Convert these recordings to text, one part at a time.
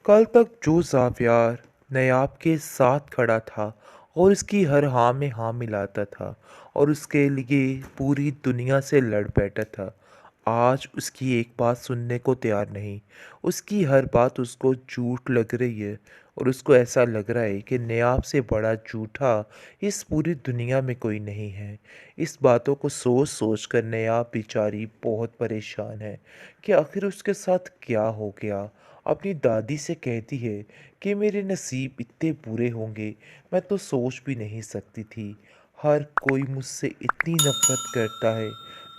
कल तक जो ज़ावियार नायाब के साथ खड़ा था और उसकी हर हाँ में हाँ मिलाता था और उसके लिए पूरी दुनिया से लड़ बैठा था, आज उसकी एक बात सुनने को तैयार नहीं। उसकी हर बात उसको झूठ लग रही है और उसको ऐसा लग रहा है कि नायाब से बड़ा झूठा इस पूरी दुनिया में कोई नहीं है। इस बातों को सोच सोच कर नायाब बेचारी बहुत परेशान है कि आखिर उसके साथ क्या हो गया। अपनी दादी से कहती है कि मेरे नसीब इतने बुरे होंगे, मैं तो सोच भी नहीं सकती थी। हर कोई मुझसे इतनी नफरत करता है।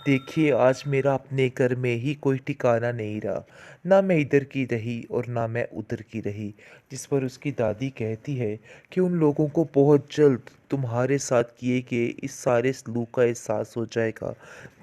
देखिए आज मेरा अपने घर में ही कोई ठिकाना नहीं रहा, ना मैं इधर की रही और ना मैं उधर की रही। जिस पर उसकी दादी कहती है कि उन लोगों को बहुत जल्द तुम्हारे साथ किए गए इस सारे सलूक का एहसास हो जाएगा।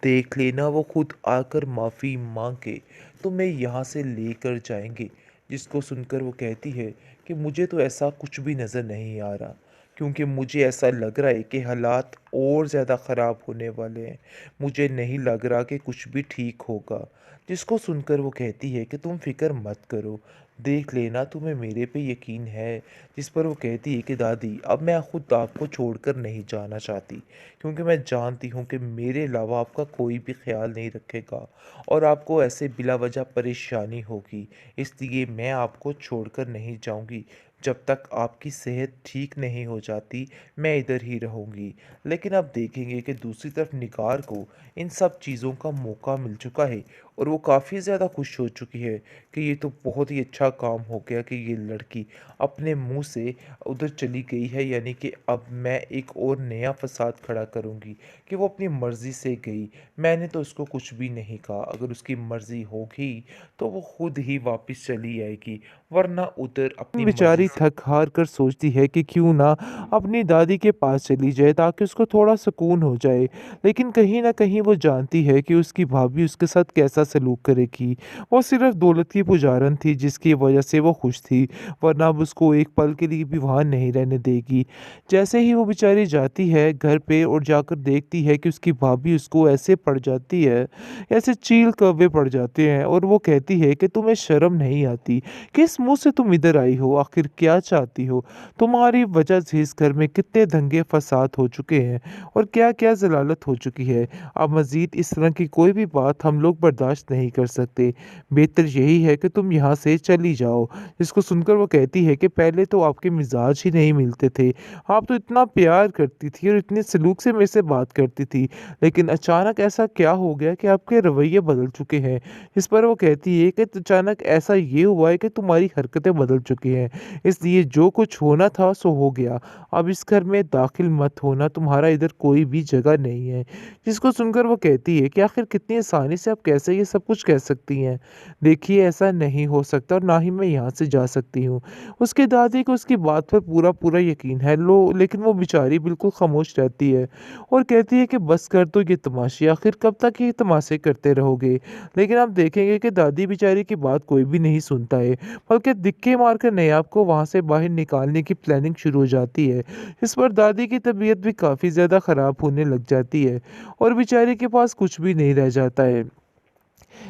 देख लेना वो खुद आकर माफ़ी मांग के तुम्हें यहाँ से लेकर जाएंगे। जिसको सुनकर वो कहती है कि मुझे तो ऐसा कुछ भी नज़र नहीं आ रहा, क्योंकि मुझे ऐसा लग रहा है कि हालात और ज़्यादा ख़राब होने वाले हैं। मुझे नहीं लग रहा कि कुछ भी ठीक होगा। जिसको सुनकर वो कहती है कि तुम फिक्र मत करो, देख लेना तुम्हें मेरे पे यकीन है। जिस पर वो कहती है कि दादी अब मैं खुद आपको छोड़कर नहीं जाना चाहती, क्योंकि मैं जानती हूँ कि मेरे अलावा आपका कोई भी ख्याल नहीं रखेगा और आपको ऐसे बिला वजह परेशानी होगी। इसलिए मैं आपको छोड़कर नहीं जाऊंगी। जब तक आपकी सेहत ठीक नहीं हो जाती मैं इधर ही रहूंगी। लेकिन अब देखेंगे कि दूसरी तरफ निगार को इन सब चीज़ों का मौका मिल चुका है और वो काफ़ी ज़्यादा खुश हो चुकी है कि ये तो बहुत ही अच्छा काम हो गया कि ये लड़की अपने मुंह से उधर चली गई है, यानी कि अब मैं एक और नया फसाद खड़ा करूंगी कि वो अपनी मर्ज़ी से गई। मैंने तो उसको कुछ भी नहीं कहा, अगर उसकी मर्ज़ी होगी तो वो खुद ही वापस चली आएगी, वरना उधर अपनी मर्ज़ी बेचारी से। थक हार कर सोचती है कि क्यों ना अपनी दादी के पास चली जाए ताकि उसको थोड़ा सुकून हो जाए। लेकिन कहीं ना कहीं वो जानती है कि उसकी भाभी उसके साथ कैसा सलूक करेगी। वो सिर्फ दौलत की पुजारन थी जिसकी वजह से वो खुश थी, वरना अब उसको एक पल के लिए भी वहाँ नहीं रहने देगी। जैसे ही वो बेचारी जाती है घर पे और जाकर देखती है कि उसकी भाभी उसको ऐसे पड़ जाती है, ऐसे चील कौवे पड़ जाते हैं, और वो कहती है कि तुम्हें शर्म नहीं आती? किस मुंह से तुम इधर आई हो? आखिर क्या चाहती हो? तुम्हारी वजह से इस घर में कितने दंगे फसाद हो चुके हैं और क्या क्या जलालत हो चुकी है। अब मजीद इस तरह की कोई भी बात हम लोग बर्दाश्त नहीं कर सकते। बेहतर यही है कि तुम यहाँ से चली जाओ। इसको सुनकर वो कहती है कि पहले तो आपके मिजाज ही नहीं मिलते थे। आप तो इतना प्यार करती थी और इतने सलूक से मेरे से बात करती थी, लेकिन अचानक ऐसा क्या हो गया कि आपके रवैये बदल चुके हैं? इस पर वो कहती है कि अचानक ऐसा ये हुआ है कि तुम्हारी हरकतें बदल चुकी हैं, इसलिए जो कुछ होना था सो हो गया। अब इस घर में दाखिल मत होना, तुम्हारा इधर कोई भी जगह नहीं है। जिसको सुनकर वो कहती है कि आखिर कितनी आसानी से आप कैसे ये सब कुछ कह सकती हैं? देखिए ऐसा नहीं हो सकता और ना ही मैं यहाँ से जा सकती हूँ। उसकी दादी को उसकी बात पर पूरा पूरा यकीन है लो, लेकिन वो बेचारी बिल्कुल खामोश रहती है और कहती है कि बस कर दो ये तमाशे, आखिर कब तक ये तमाशे करते रहोगे? लेकिन आप देखेंगे कि दादी बेचारी की बात कोई भी नहीं सुनता है, बल्कि दिक्के मारकर नयाब को वहाँ से बाहर निकालने की प्लानिंग शुरू हो जाती है। इस पर दादी की तबीयत भी काफ़ी ज़्यादा ख़राब होने लग जाती है और बेचारी के पास कुछ भी नहीं रह जाता है।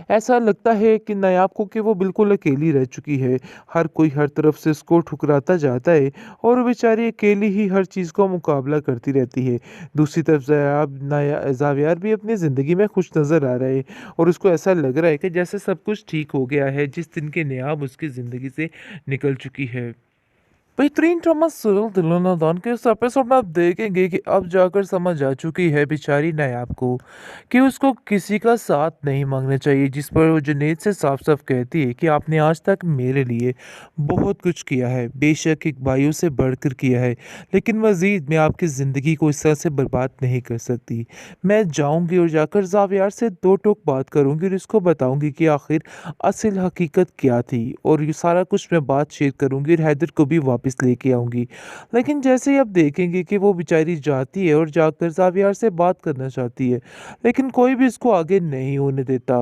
ऐसा लगता है कि नायाब को कि वो बिल्कुल अकेली रह चुकी है। हर कोई हर तरफ से उसको ठुकराता जाता है और वो बेचारी अकेली ही हर चीज़ का मुकाबला करती रहती है। दूसरी तरफ ज़ावियार भी अपनी ज़िंदगी में खुश नज़र आ रहा है और उसको ऐसा लग रहा है कि जैसे सब कुछ ठीक हो गया है जिस दिन के नायाब उसकी ज़िंदगी से निकल चुकी है। बेहतरीन ड्रामा सीरियल दिल ना दान के इस एपिसोड में आप देखेंगे कि अब जाकर समझ आ चुकी है बेचारी नायाब को कि उसको किसी का साथ नहीं मांगना चाहिए। जिस पर वो जुनैद से साफ साफ कहती है कि आपने आज तक मेरे लिए बहुत कुछ किया है, बेशक एक भाइयों से बढ़कर किया है, लेकिन मज़ीद मैं आपकी ज़िंदगी को इस तरह से बर्बाद नहीं कर सकती। मैं जाऊंगी और जाकर जावियार से दो टोक बात करूंगी और इसको बताऊंगी कि आखिर असल हकीकत क्या थी, और ये सारा कुछ मैं बात शेयर करूंगी और हैदर को भी वापस वापस लेके आऊँगी। लेकिन जैसे ही आप देखेंगे कि वो बेचारी जाती है और जाकर ज़ावियार से बात करना चाहती है, लेकिन कोई भी इसको आगे नहीं होने देता।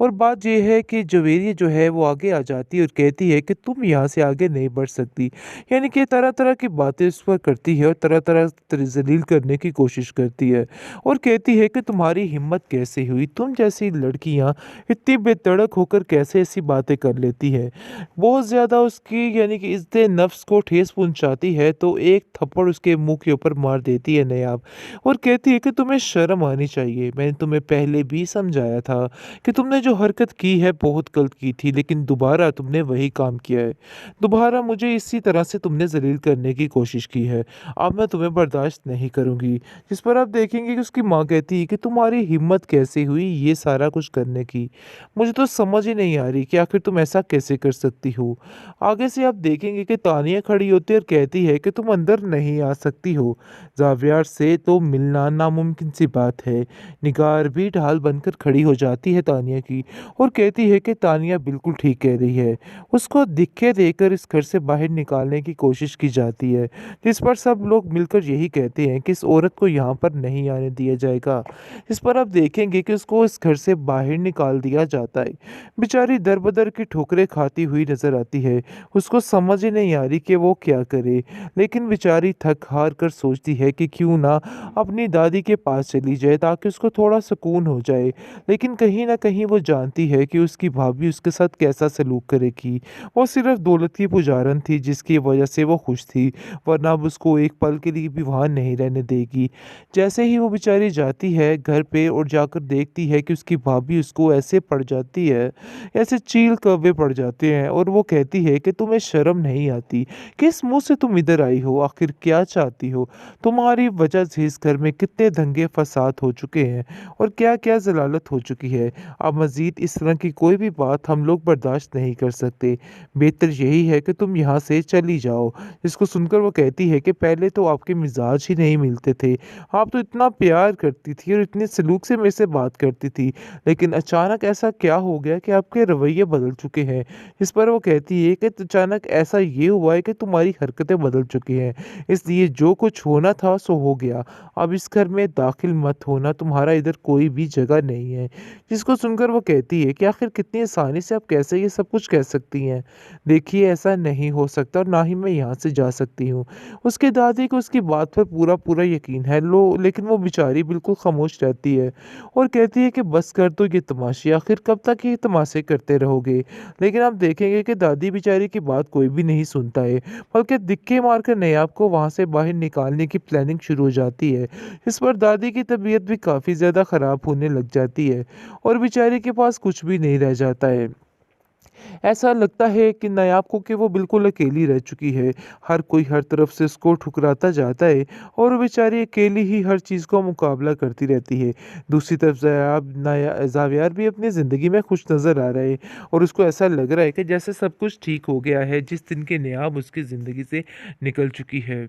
और बात ये है कि जवेरिया जो है वो आगे आ जाती है और कहती है कि तुम यहाँ से आगे नहीं बढ़ सकती। यानी कि तरह-तरह की बातें उस पर करती है और तरह-तरह ज़लील करने की कोशिश करती है और कहती है कि तुम्हारी हिम्मत कैसे हुई? तुम जैसी लड़कियाँ इतनी बेधड़क होकर कैसे ऐसी बातें कर लेती है? बहुत ज़्यादा उसकी यानी कि इज़्ज़त नफ्स को ठेस पहुँचाती है तो एक थप्पड़ उसके मुँह के ऊपर मार देती है नायाब और कहती है कि तुम्हें शर्म आनी चाहिए। मैंने तुम्हें पहले भी समझाया था कि तुमने जो हरकत की है बहुत गलत की थी, लेकिन दोबारा तुमने वही काम किया है। दोबारा मुझे इसी तरह से तुमने ज़लील करने की कोशिश की है। अब मैं तुम्हें बर्दाश्त नहीं करूँगी। जिस पर आप देखेंगे कि उसकी माँ कहती है कि तुम्हारी हिम्मत कैसे हुई ये सारा कुछ करने की? मुझे तो समझ ही नहीं आ रही कि आखिर तुम ऐसा कैसे कर सकती हो? आगे से आप देखेंगे कि तानिया खड़ी होती है और कहती है कि तुम अंदर नहीं आ सकती हो। ज़ावियार से तो मिलना नामुमकिन सी बात है। निगार भी ढाल बनकर खड़ी हो जाती है तानिया की और कहती है कि तानिया बिल्कुल ठीक कह रही है। उसको दिक्कत देकर इस घर से बाहर निकालने की कोशिश की जाती है, जिस पर सब लोग मिलकर यही कहते हैं कि इस औरत को यहाँ पर नहीं आने दिया जाएगा। इस पर आप देखेंगे कि उसको इस घर से बाहर निकाल दिया जाता है। बेचारी दर-बदर की ठोकरें खाती हुई नज़र आती है। उसको समझ ही नहीं आ रही कि वो क्या करे, लेकिन बेचारी थक-हार कर सोचती है कि क्यों ना अपनी दादी के पास चली जाए ताकि उसको थोड़ा सुकून हो जाए। लेकिन कहीं न कहीं वो जानती है कि उसकी भाभी उसके साथ कैसा सलूक करेगी। वो सिर्फ़ दौलत की पुजारन थी जिसकी वजह से वो खुश थी, वरना अब उसको एक पल के लिए भी वहाँ नहीं रहने देगी। जैसे ही वो बेचारी जाती है घर पे और जाकर देखती है कि उसकी भाभी उसको ऐसे पड़ जाती है, ऐसे चील कौवे पड़ जाते हैं और वो कहती है कि तुम्हें शर्म नहीं आती? किस मुँह से तुम इधर आई हो? आखिर क्या चाहती हो? तुम्हारी वजह से इस घर में कितने दंगे फ़साद हो चुके हैं और क्या-क्या ज़लालत हो चुकी है। अब मज़ीद इस तरह की कोई भी बात हम लोग बर्दाश्त नहीं कर सकते। बेहतर यही है कि तुम यहाँ से चली जाओ। जिसको सुनकर वो कहती है कि पहले तो आपके मिज़ाज ही नहीं मिलते थे। आप तो इतना प्यार करती थी और इतने सलूक से मेरे से बात करती थी। लेकिन अचानक ऐसा क्या हो गया कि आपके रवैये बदल चुके हैं? इस पर वो कहती है कि अचानक ऐसा ये हुआ है कि तुम्हारी हरकतें बदल चुकी हैं। इसलिए जो कुछ होना था सो हो गया। अब इस घर में दाखिल मत होना, तुम्हारा इधर कोई भी जगह नहीं है। जिसको सुनकर वो कहती है कि आखिर कितनी आसानी से आप कैसे ये सब कुछ कह सकती हैं? देखिए ऐसा नहीं हो सकता और ना ही मैं यहाँ से जा सकती हूँ। उसकी दादी को उसकी बात पर पूरा-पूरा यकीन है लेकिन वो बेचारी बिल्कुल खामोश रहती है और कहती है कि बस कर दो ये तमाशे, आखिर कब तक ये तमाशे करते रहोगे? लेकिन आप देखेंगे कि दादी बेचारी की बात कोई भी नहीं सुनता है, बल्कि दिक्के मारकर नयाब को वहाँ से बाहर निकालने की प्लानिंग शुरू हो जाती है। इस पर दादी की तबीयत भी काफ़ी ज़्यादा ख़राब होने लग जाती है और बेचारे के पास कुछ भी नहीं रह जाता है। ऐसा लगता है कि नायाब को कि वो बिल्कुल अकेली रह चुकी है। हर कोई हर तरफ से उसको ठुकराता जाता है और वो बेचारी अकेली ही हर चीज़ का मुकाबला करती रहती है। दूसरी तरफ ज़ावियार भी अपनी ज़िंदगी में खुश नज़र आ रहा है और उसको ऐसा लग रहा है कि जैसे सब कुछ ठीक हो गया है जिस दिन की नायाब उसकी ज़िंदगी से निकल चुकी है।